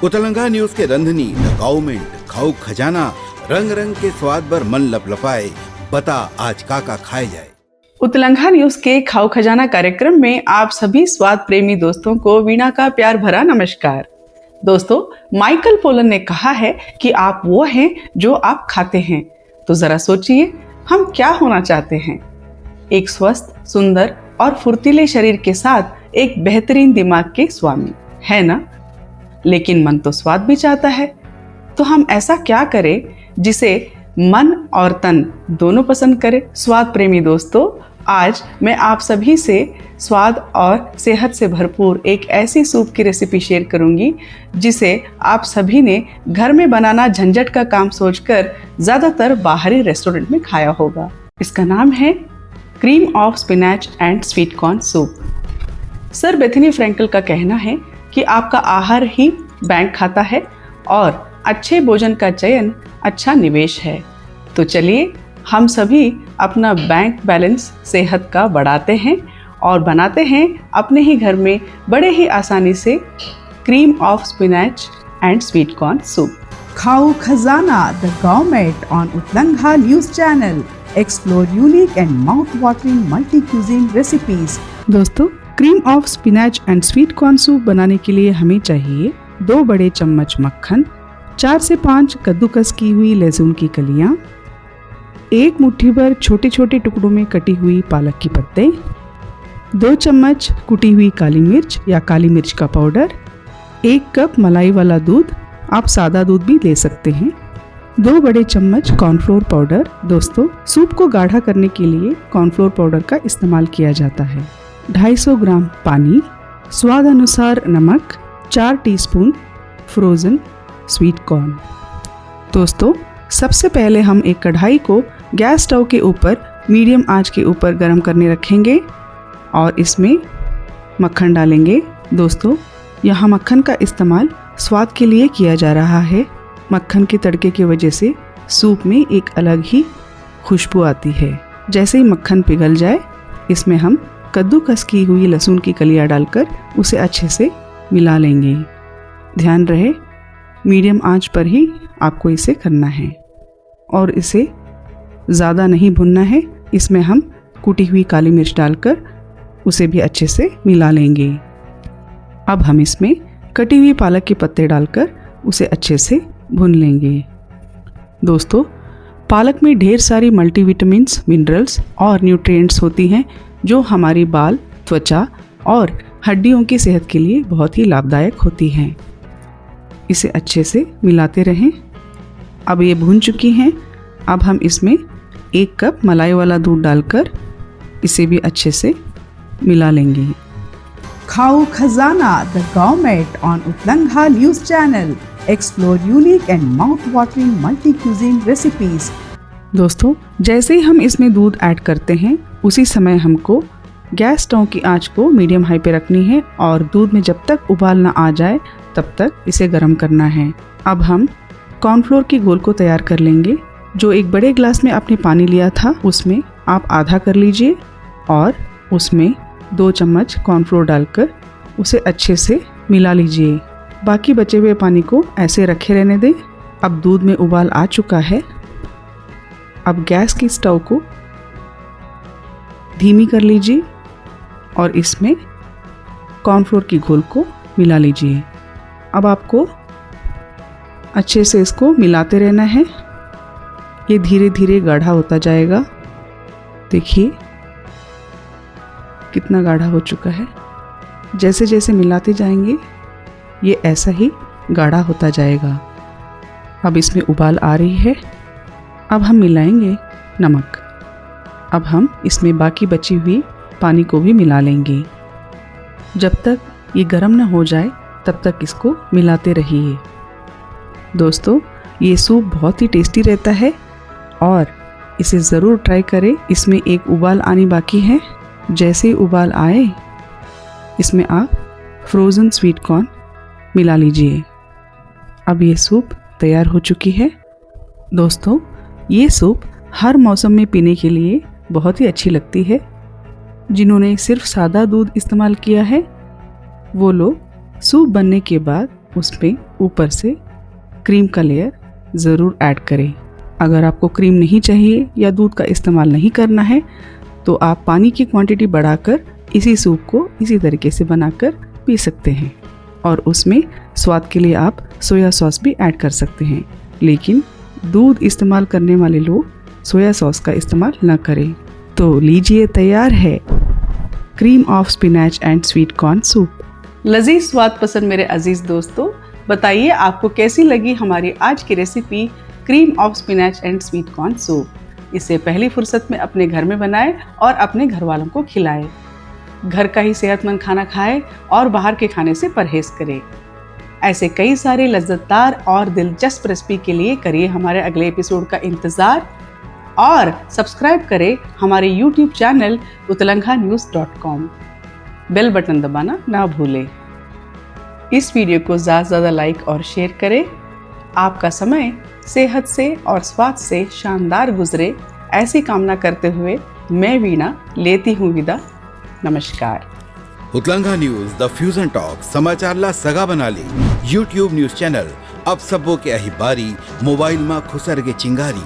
उतलंगा news के रंधनी the government खाऊ खजाना रंग रंग के स्वाद पर मन लपलपाए। बता आज काका खाए जाए। उतलंगा न्यूज के खाऊ खजाना कार्यक्रम में आप सभी स्वाद प्रेमी दोस्तों को वीणा का प्यार भरा नमस्कार। दोस्तों, माइकल पोलन ने कहा है कि आप वो हैं जो आप खाते हैं। तो जरा सोचिए, हम क्या होना चाहते हैं? एक स्वस्थ, सुंदर और फुर्तीले शरीर के साथ एक बेहतरीन दिमाग के स्वामी, है ना? लेकिन मन तो स्वाद भी चाहता है। तो हम ऐसा क्या करें जिसे मन और तन दोनों पसंद करे? स्वाद प्रेमी दोस्तों, आज मैं आप सभी से स्वाद और सेहत से भरपूर एक ऐसी सूप की रेसिपी शेयर करूंगी जिसे आप सभी ने घर में बनाना झंझट का काम सोचकर ज्यादातर बाहरी रेस्टोरेंट में खाया होगा। इसका नाम है cream of spinach and sweet corn soup. Sir Bethany Frankel का कहना है कि आपका आहार ही बैंक खाता है और अच्छे भोजन का चयन अच्छा निवेश है। तो चलिए हम सभी अपना बैंक बैलेंस सेहत का बढ़ाते हैं और बनाते हैं अपने ही घर में बड़े ही आसानी से cream of spinach and sweet corn soup. Khaau Khazana the government on उतलंगा news channel explore unique and mouth watering multi cuisine recipes. दोस्तों, cream of spinach and sweet corn soup बनाने के लिए हमें चाहिए 2 बड़े चम्मच मक्खन, 4 से 5 कद्दूकस की हुई लहसुन की कलियां, 1 मुट्ठी भर छोटे छोटे टुकड़ों में कटी हुई पालक की पत्ते, 2 चम्मच कुटी हुई काली मिर्च या काली मिर्च का पाउडर, 1 कप मलाई वाला दूध, आप सादा दूध भी ले सकते हैं, 2 बड़े चम्मच कॉर्नफ्लोर पाउडर। दोस्तों, सूप को गाढ़ा करने के लिए कॉर्नफ्लोर पाउडर का इस्तेमाल किया जाता है। 250 ग्राम पानी, स्वाद अनुसार नमक, 4 टीस्पून फ्रोज़न स्वीट कॉर्न। दोस्तों, सबसे पहले हम एक कढ़ाई को गैस स्टोव के ऊपर मीडियम आंच के ऊपर गर्म करने रखेंगे और इसमें मक्खन डालेंगे। दोस्तों, यहाँ मक्खन का इस्तेमाल स्वाद के लिए किया जा रहा है। मक्खन के तड़के की वजह से सूप में एक अलग ही खुशबू आती है। जैसे ही मक्खन पिघल जाए, इसमें हम कद्दूकस की हुई लहसुन की कलियां डालकर उसे अच्छे से मिला लेंगे। ध्यान रहे, मीडियम आंच पर ही आपको इसे करना है और इसे ज़्यादा नहीं भुनना है। इसमें हम कुटी हुई काली मिर्च डालकर उसे भी अच्छे से मिला लेंगे। अब हम इसमें कटी हुई पालक के पत्ते डालकर उसे अच्छे से भून लेंगे। दोस्तों, पालक में ढेर सारी मल्टीविटामिन्स, मिनरल्स और न्यूट्रिएंट्स होती हैं जो हमारी बाल, त्वचा और हड्डियों की सेहत के लिए बहुत ही लाभदायक होती हैं। इसे अच्छे से मिलाते रहें। अब ये भून चुकी हैं। अब हम इसमें 1 कप मलाई वाला दूध डालकर इसे भी अच्छे से मिला लेंगे। Khaau Khazana the government on उतलंगा news channel explore unique and mouth watering multi cuisine recipes. दोस्तों, जैसे ही हम इसमें दूध ऐड करते हैं उसी समय हमको गैस स्टोव की आंच को मीडियम हाई पे रखनी है और दूध में जब तक उबाल ना आ जाए तब तक इसे गर्म करना है। अब हम कॉर्नफ्लोर की घोल को तैयार कर लेंगे। जो एक बड़े ग्लास में आपने पानी लिया था उसमें आप आधा कर लीजिए और उसमें 2 चम्मच कॉर्नफ्लोर डालकर उसे अच्छे से मिला लीजिए। बाकी बचे हुए पानी को ऐसे रखे रहने दें। अब दूध में उबाल आ चुका है। अब गैस की स्टोव को धीमी कर लीजिए और इसमें कॉर्नफ्लोर की घोल को मिला लीजिए। अब आपको अच्छे से इसको मिलाते रहना है। ये धीरे धीरे गाढ़ा होता जाएगा। देखिए कितना गाढ़ा हो चुका है। जैसे जैसे मिलाते जाएंगे ये ऐसा ही गाढ़ा होता जाएगा। अब इसमें उबाल आ रही है। अब हम मिलाएंगे नमक। अब हम इसमें बाकी बची हुई पानी को भी मिला लेंगे। जब तक ये गर्म न हो जाए तब तक इसको मिलाते रहिए। दोस्तों, ये सूप बहुत ही टेस्टी रहता है और इसे ज़रूर ट्राई करें। इसमें एक उबाल आनी बाकी है। जैसे ही उबाल आए इसमें आप फ्रोज़न स्वीट कॉर्न मिला लीजिए। अब ये सूप तैयार हो चुकी है। दोस्तों, ये सूप हर मौसम में पीने के लिए बहुत ही अच्छी लगती है। जिन्होंने सिर्फ सादा दूध इस्तेमाल किया है वो लोग सूप बनने के बाद उस पे ऊपर से क्रीम का लेयर ज़रूर ऐड करें। अगर आपको क्रीम नहीं चाहिए या दूध का इस्तेमाल नहीं करना है तो आप पानी की क्वांटिटी बढ़ाकर इसी सूप को इसी तरीके से बनाकर पी सकते हैं। और उसमें स्वाद के लिए आप सोया सॉस भी ऐड कर सकते हैं, लेकिन दूध इस्तेमाल करने वाले लोग सोया सॉस का इस्तेमाल न करें। तो लीजिए, तैयार है cream of spinach and sweet corn soup. लजीज स्वाद पसंद मेरे अजीज दोस्तों, बताइए आपको कैसी लगी हमारी आज की recipe cream of spinach and sweet corn soup. इसे पहली फुर्सत में अपने घर में बनाएं और अपने घर वालों को खिलाएं। घर का ही सेहतमंद खाना खाएं और बाहर के खाने से परहेज करें। ऐसे कई सारे लज्जतदार और दिलचस्प रेसिपी के लिए करिए हमारे अगले एपिसोड का इंतज़ार और सब्सक्राइब करें हमारे YouTube channel utlanghanews.com। Bell button दबाना ना भूलें। इस वीडियो को ज़्यादा से ज़्यादा लाइक और शेयर करें। आपका समय सेहत से और स्वास्थ्य से शानदार गुजरे, ऐसी कामना करते हुए मैं वीणा लेती हूँ विदा। नमस्कार। उतलंघा न्यूज द फ्यूजन टॉक समाचारला सगा बनाले YouTube न्यूज चॅनल अब सबो के अही बारी मोबाइल मा खुसरगे चिंगारी